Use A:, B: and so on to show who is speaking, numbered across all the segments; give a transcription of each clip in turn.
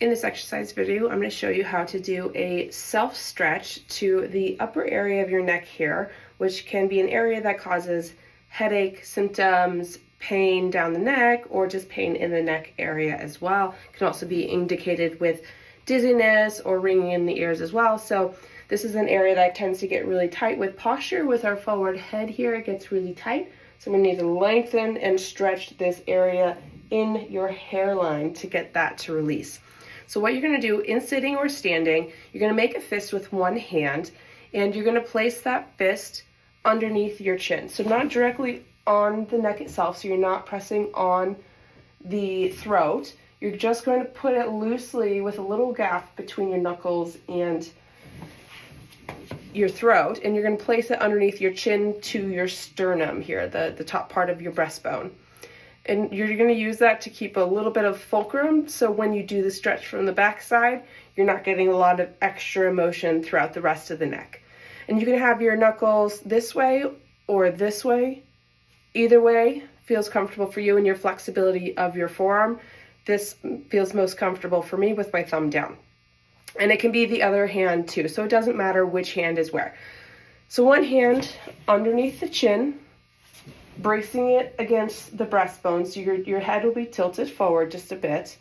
A: In this exercise video, I'm going to show you how to do a self-stretch to the upper area of your neck here, which can be an area that causes headache symptoms, pain down the neck, or just pain in the neck area as well. It can also be indicated with dizziness or ringing in the ears as well. So this is an area that tends to get really tight with posture. With our forward head here, it gets really tight. So we need to lengthen and stretch this area in your hairline to get that to release. So what you're going to do in sitting or standing, you're going to make a fist with one hand, and you're going to place that fist underneath your chin. So not directly on the neck itself, so you're not pressing on the throat. You're just going to put it loosely with a little gap between your knuckles and your throat, and you're going to place it underneath your chin to your sternum here, the top part of your breastbone. And you're going to use that to keep a little bit of fulcrum, so when you do the stretch from the back side, you're not getting a lot of extra motion throughout the rest of the neck. And you can have your knuckles this way or this way. Either way feels comfortable for you and your flexibility of your forearm. This feels most comfortable for me with my thumb down. And it can be the other hand too, so it doesn't matter which hand is where. So one hand underneath the chin, bracing it against the breastbone, so your head will be tilted forward just a bit.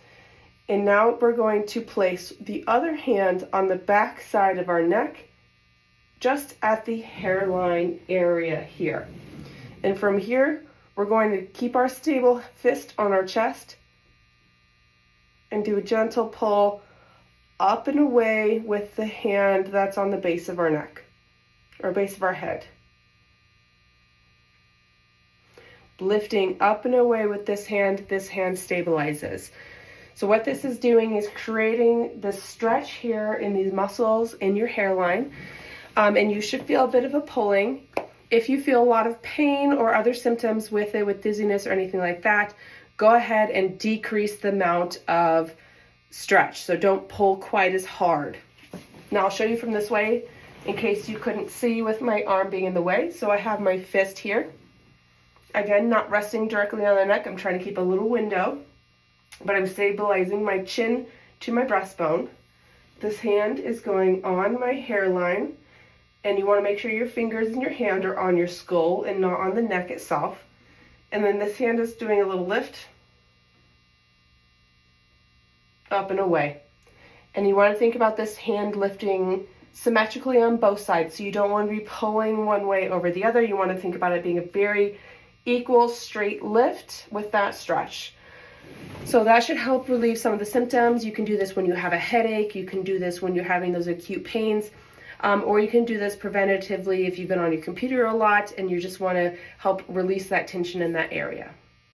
A: And now we're going to place the other hand on the back side of our neck, just at the hairline area here. And from here, we're going to keep our stable fist on our chest and do a gentle pull up and away with the hand that's on the base of our neck, or base of our head. Lifting up and away with this hand stabilizes. So what this is doing is creating the stretch here in these muscles in your hairline, and you should feel a bit of a pulling. If you feel a lot of pain or other symptoms with it, with dizziness or anything like that, go ahead and decrease the amount of stretch. So don't pull quite as hard. Now I'll show you from this way in case you couldn't see with my arm being in the way. So I have my fist here. Again, not resting directly on the neck. I'm trying to keep a little window, but I'm stabilizing my chin to my breastbone. This hand is going on my hairline, and you want to make sure your fingers in your hand are on your skull and not on the neck itself. And then this hand is doing a little lift up and away. And you want to think about this hand lifting symmetrically on both sides. So you don't want to be pulling one way over the other. You want to think about it being a very equal straight lift with that stretch. So that should help relieve some of the symptoms. You can do this when you have a headache. You can do this when you're having those acute pains. Or you can do this preventatively if you've been on your computer a lot and you just want to help release that tension in that area.